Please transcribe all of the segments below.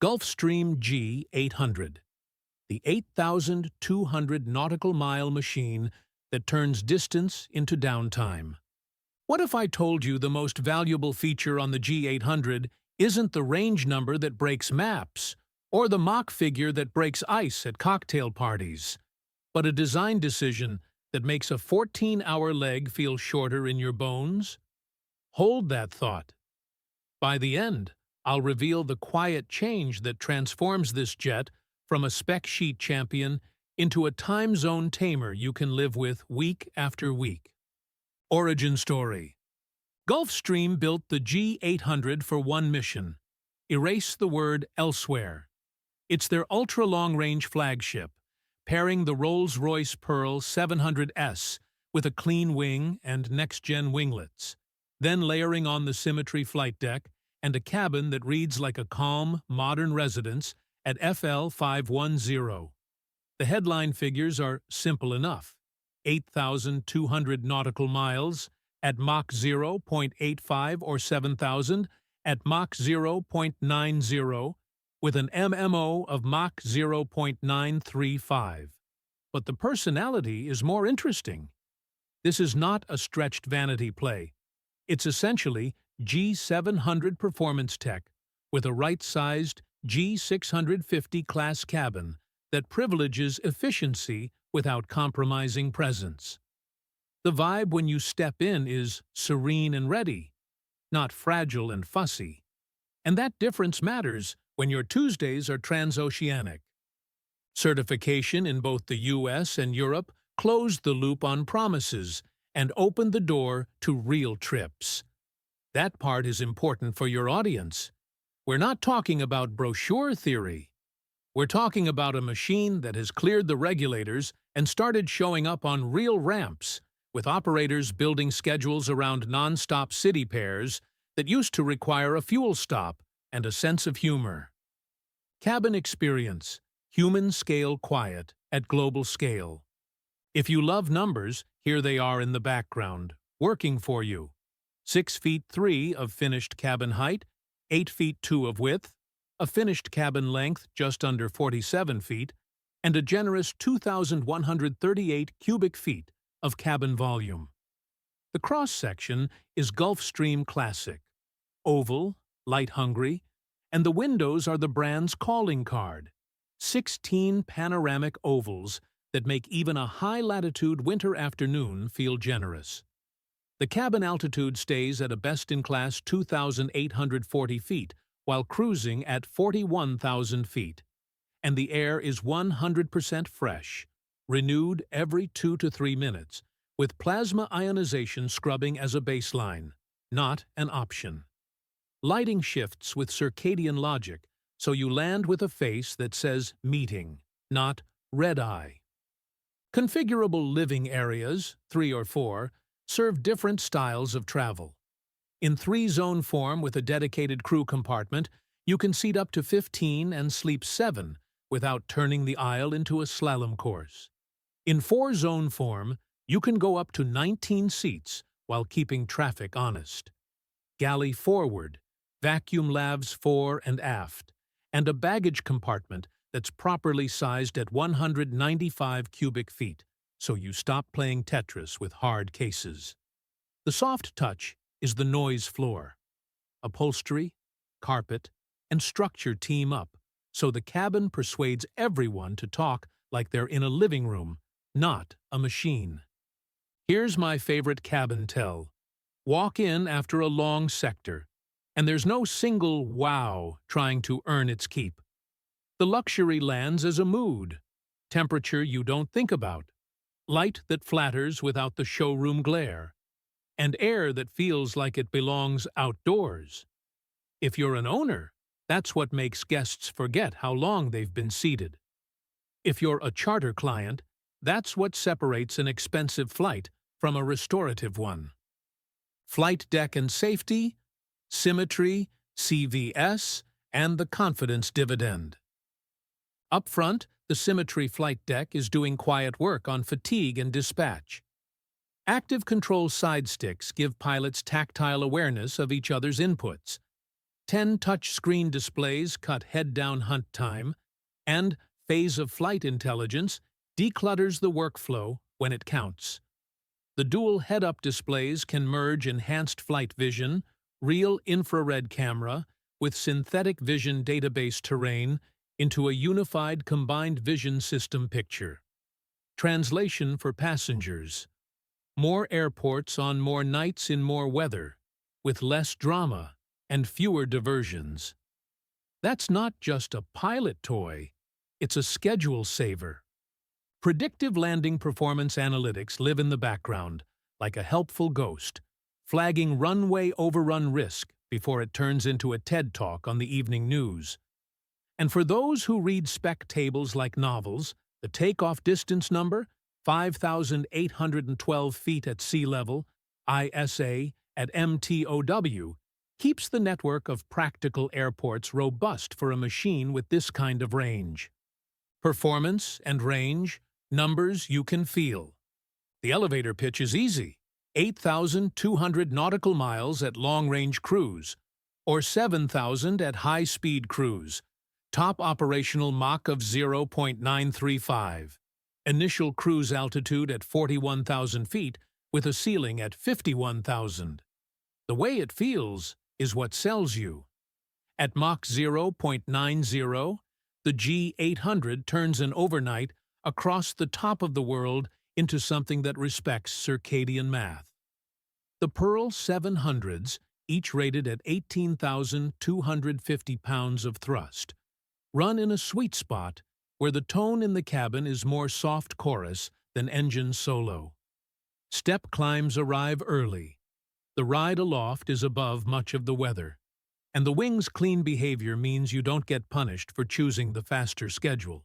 Gulfstream G800, the 8,200 nautical mile machine that turns distance into downtime. What if I told you the most valuable feature on the G800 isn't the range number that breaks maps, or the Mach figure that breaks ice at cocktail parties, but a design decision that makes a 14-hour leg feel shorter in your bones? Hold that thought. By the end, I'll reveal the quiet change that transforms this jet from a spec sheet champion into a time zone tamer you can live with week after week. Origin story. Gulfstream built the G800 for one mission: erase the word elsewhere. It's their ultra-long-range flagship, pairing the Rolls-Royce Pearl 700S with a clean wing and next-gen winglets, then layering on the Symmetry Flight Deck and a cabin that reads like a calm, modern residence at FL 510. The headline figures are simple enough: 8,200 nautical miles at Mach 0.85 or 7,000 at Mach 0.90 with an MMO of Mach 0.935. But the personality is more interesting. This is not a stretched vanity play. It's essentially G700 performance tech with a right-sized G650 class cabin that privileges efficiency without compromising presence. The vibe when you step in is serene and ready, not fragile and fussy. And that difference matters when your Tuesdays are transoceanic. Certification in both the US and Europe closed the loop on promises and opened the door to real trips. That part is important for your audience. We're not talking about brochure theory. We're talking about a machine that has cleared the regulators and started showing up on real ramps, with operators building schedules around non-stop city pairs that used to require a fuel stop and a sense of humor. Cabin experience, human-scale quiet at global scale. If you love numbers, here they are in the background, working for you. 6 feet 3 of finished cabin height, 8 feet 2 of width, a finished cabin length just under 47 feet, and a generous 2,138 cubic feet of cabin volume. The cross-section is Gulfstream Classic, oval, light-hungry, and the windows are the brand's calling card: 16 panoramic ovals that make even a high-latitude winter afternoon feel generous. The cabin altitude stays at a best-in-class 2,840 feet while cruising at 41,000 feet, and the air is 100% fresh, renewed every 2 to 3 minutes, with plasma ionization scrubbing as a baseline, not an option. Lighting shifts with circadian logic, so you land with a face that says meeting, not red eye. Configurable living areas, 3 or 4, serve different styles of travel. In 3-zone form with a dedicated crew compartment, you can seat up to 15 and sleep 7 without turning the aisle into a slalom course. In 4-zone form, you can go up to 19 seats while keeping traffic honest. Galley forward, vacuum lavs fore and aft, and a baggage compartment that's properly sized at 195 cubic feet, so you stop playing Tetris with hard cases. The soft touch is the noise floor. Upholstery, carpet, and structure team up, so the cabin persuades everyone to talk like they're in a living room, not a machine. Here's my favorite cabin tell. Walk in after a long sector, and there's no single wow trying to earn its keep. The luxury lands as a mood, temperature you don't think about, light that flatters without the showroom glare, and air that feels like it belongs outdoors. If you're an owner, that's what makes guests forget how long they've been seated. If you're a charter client, that's what separates an expensive flight from a restorative one. Flight deck and safety, symmetry, CVS, and the confidence dividend. Up front, the Symmetry Flight Deck is doing quiet work on fatigue and dispatch. Active control sidesticks give pilots tactile awareness of each other's inputs. 10 touchscreen displays cut head-down hunt time, and phase-of-flight intelligence declutters the workflow when it counts. The dual head-up displays can merge enhanced flight vision, real infrared camera, with synthetic vision database terrain into a unified combined vision system picture. Translation for passengers. More airports on more nights in more weather, with less drama and fewer diversions. That's not just a pilot toy, it's a schedule saver. Predictive landing performance analytics live in the background, like a helpful ghost, flagging runway overrun risk before it turns into a TED Talk on the evening news. And for those who read spec tables like novels, the takeoff distance number, 5,812 feet at sea level, ISA at MTOW, keeps the network of practical airports robust for a machine with this kind of range. Performance and range, numbers you can feel. The elevator pitch is easy. 8,200 nautical miles at long-range cruise, or 7,000 at high-speed cruise. Top operational Mach of 0.935. Initial cruise altitude at 41,000 feet, with a ceiling at 51,000. The way it feels is what sells you. At Mach 0.90, the G800 turns an overnight across the top of the world into something that respects circadian math. The Pearl 700s, each rated at 18,250 pounds of thrust, run in a sweet spot where the tone in the cabin is more soft chorus than engine solo. Step climbs arrive early. The ride aloft is above much of the weather, and the wing's clean behavior means you don't get punished for choosing the faster schedule.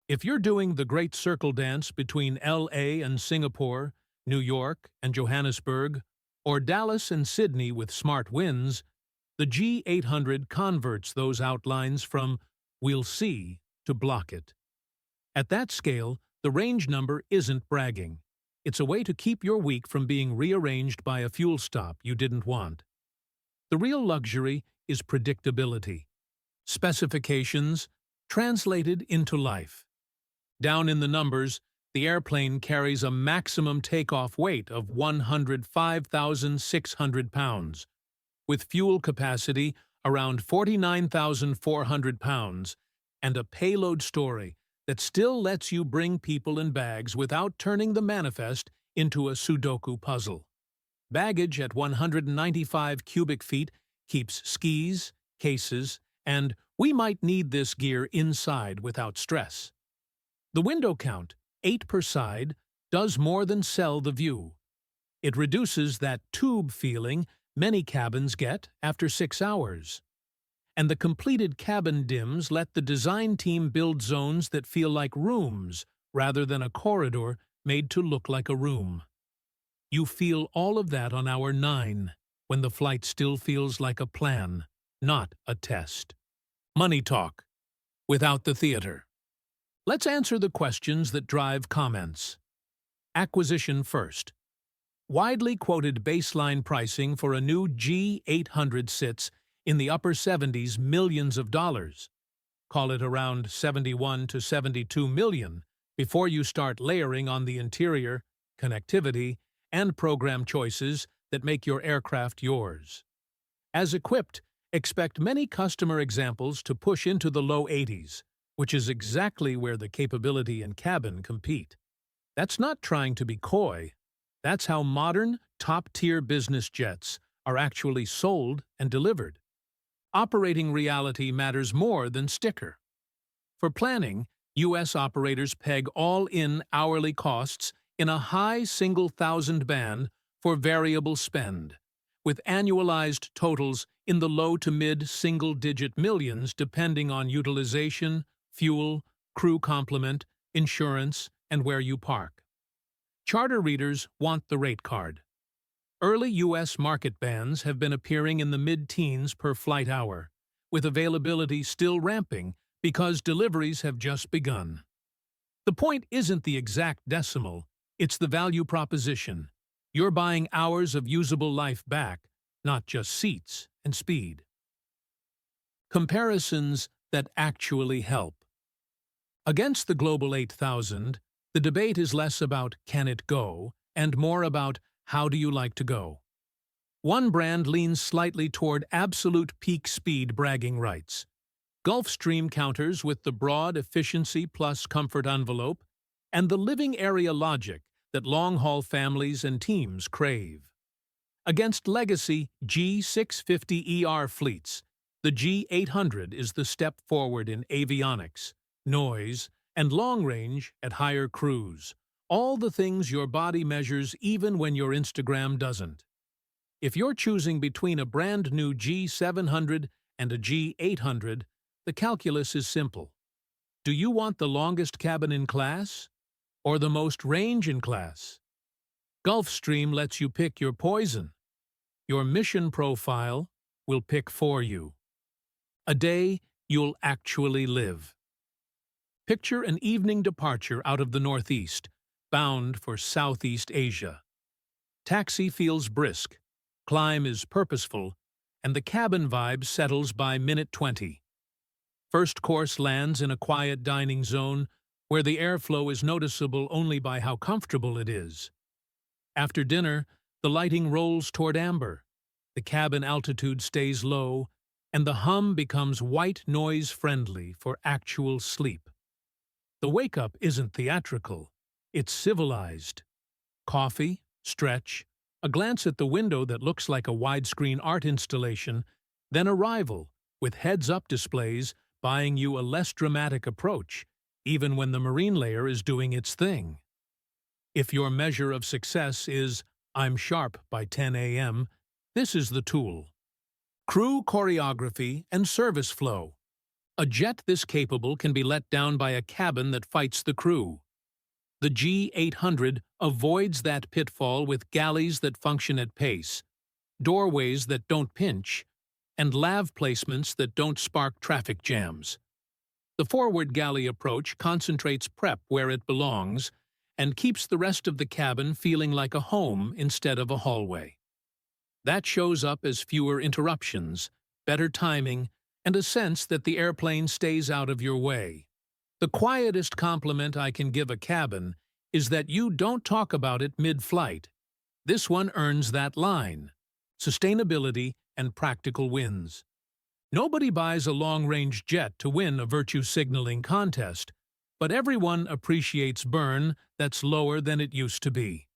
If you're doing the Great Circle Dance between LA and Singapore, New York and Johannesburg, or Dallas and Sydney with smart winds, the G800 converts those outlines from "we'll see" to "block it." At that scale, the range number isn't bragging. It's a way to keep your week from being rearranged by a fuel stop you didn't want. The real luxury is predictability. Specifications translated into life. Down in the numbers, the airplane carries a maximum takeoff weight of 105,600 pounds, with fuel capacity around 49,400 pounds, and a payload story that still lets you bring people and bags without turning the manifest into a Sudoku puzzle. Baggage at 195 cubic feet keeps skis, cases, and "we might need this gear" inside without stress. The window count, 8 per side, does more than sell the view. It reduces that tube feeling many cabins get after 6 hours. And the completed cabin dims let the design team build zones that feel like rooms rather than a corridor made to look like a room. You feel all of that on hour 9, when the flight still feels like a plan, not a test. Money talk, without the theater. Let's answer the questions that drive comments. Acquisition first. Widely quoted baseline pricing for a new G800 sits in the upper 70s millions of dollars. Call it around 71 to 72 million before you start layering on the interior, connectivity, and program choices that make your aircraft yours. As equipped, expect many customer examples to push into the low 80s, which is exactly where the capability and cabin compete. That's not trying to be coy. That's how modern, top-tier business jets are actually sold and delivered. Operating reality matters more than sticker. For planning, U.S. operators peg all-in hourly costs in a high single-thousand band for variable spend, with annualized totals in the low to mid-single-digit millions depending on utilization, fuel, crew complement, insurance, and where you park. Charter readers want the rate card. Early U.S. market bands have been appearing in the mid-teens per flight hour, with availability still ramping because deliveries have just begun. The point isn't the exact decimal, it's the value proposition. You're buying hours of usable life back, not just seats and speed. Comparisons that actually help. Against the Global 8000, the debate is less about can it go and more about how do you like to go. One brand leans slightly toward absolute peak speed bragging rights. Gulfstream counters with the broad efficiency plus comfort envelope and the living area logic that long-haul families and teams crave. Against legacy G650ER fleets, the G800 is the step forward in avionics, noise, and long range at higher cruise, all the things your body measures even when your Instagram doesn't. If you're choosing between a brand new G700 and a G800, the calculus is simple. Do you want the longest cabin in class or the most range in class? Gulfstream lets you pick your poison. Your mission profile will pick for you. A day you'll actually live. Picture an evening departure out of the Northeast, bound for Southeast Asia. Taxi feels brisk, climb is purposeful, and the cabin vibe settles by minute 20. First course lands in a quiet dining zone where the airflow is noticeable only by how comfortable it is. After dinner, the lighting rolls toward amber, the cabin altitude stays low, and the hum becomes white noise-friendly for actual sleep. The wake-up isn't theatrical, it's civilized. Coffee, stretch, a glance at the window that looks like a widescreen art installation, then arrival, with heads-up displays buying you a less dramatic approach, even when the marine layer is doing its thing. If your measure of success is, I'm sharp by 10 a.m., this is the tool. Crew choreography and service flow. A jet this capable can be let down by a cabin that fights the crew. The G800 avoids that pitfall with galleys that function at pace, doorways that don't pinch, and lav placements that don't spark traffic jams. The forward galley approach concentrates prep where it belongs and keeps the rest of the cabin feeling like a home instead of a hallway. That shows up as fewer interruptions, better timing, and a sense that the airplane stays out of your way. The quietest compliment I can give a cabin is that you don't talk about it mid-flight. This one earns that line. Sustainability and practical wins. Nobody buys a long-range jet to win a virtue signaling contest, but everyone appreciates burn that's lower than it used to be.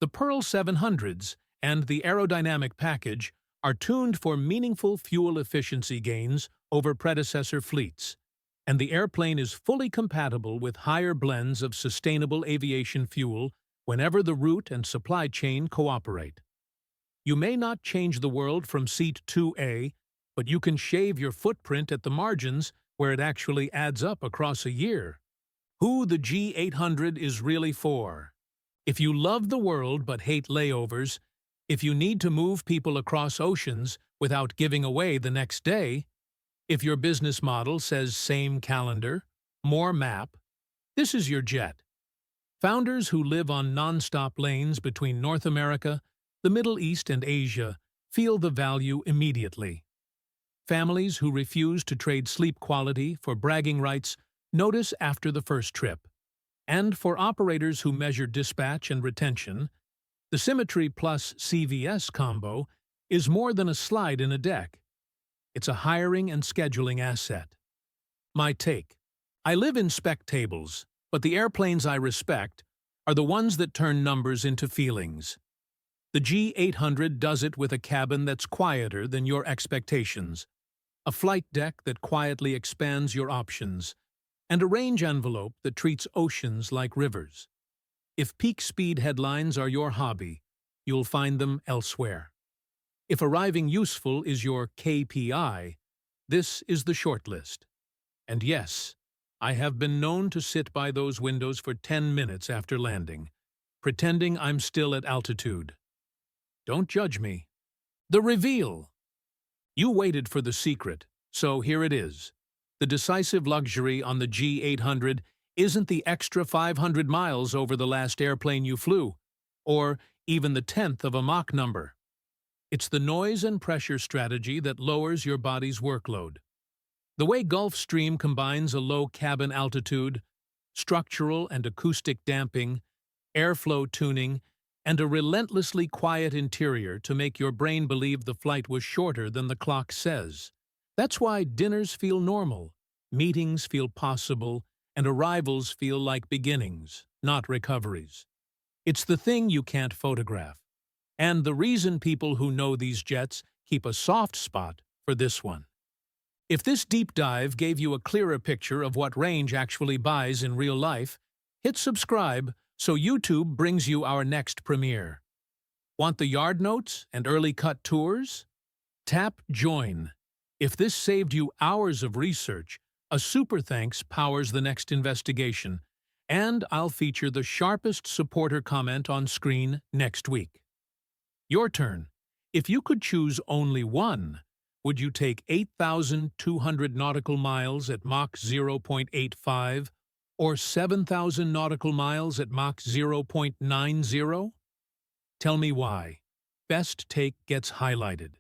The Pearl 700s and the aerodynamic package are tuned for meaningful fuel efficiency gains over predecessor fleets, and the airplane is fully compatible with higher blends of sustainable aviation fuel whenever the route and supply chain cooperate. You may not change the world from seat 2A, but you can shave your footprint at the margins where it actually adds up across a year. Who the G800 is really for. If you love the world but hate layovers, if you need to move people across oceans without giving away the next day, if your business model says same calendar, more map, this is your jet. Founders who live on non-stop lanes between North America, the Middle East, and Asia feel the value immediately. Families who refuse to trade sleep quality for bragging rights notice after the first trip. And for operators who measure dispatch and retention, the Symmetry plus CVS combo is more than a slide in a deck. It's a hiring and scheduling asset. My take. I live in spec tables, but the airplanes I respect are the ones that turn numbers into feelings. The G800 does it with a cabin that's quieter than your expectations, a flight deck that quietly expands your options, and a range envelope that treats oceans like rivers. If peak speed headlines are your hobby, you'll find them elsewhere. If arriving useful is your KPI, this is the shortlist. And yes, I have been known to sit by those windows for 10 minutes after landing, pretending I'm still at altitude. Don't judge me. The reveal. You waited for the secret, so here it is. The decisive luxury on the G800 isn't the extra 500 miles over the last airplane you flew, or even the 10th of a Mach number. It's the noise and pressure strategy that lowers your body's workload. The way Gulfstream combines a low cabin altitude, structural and acoustic damping, airflow tuning, and a relentlessly quiet interior to make your brain believe the flight was shorter than the clock says. That's why dinners feel normal, meetings feel possible, and arrivals feel like beginnings, not recoveries. It's the thing you can't photograph. And the reason people who know these jets keep a soft spot for this one. If this deep dive gave you a clearer picture of what range actually buys in real life, hit subscribe so YouTube brings you our next premiere. Want the yard notes and early cut tours? Tap Join. If this saved you hours of research, a super thanks powers the next investigation, and I'll feature the sharpest supporter comment on screen next week. Your turn. If you could choose only one, would you take 8,200 nautical miles at Mach 0.85 or 7,000 nautical miles at Mach 0.90? Tell me why. Best take gets highlighted.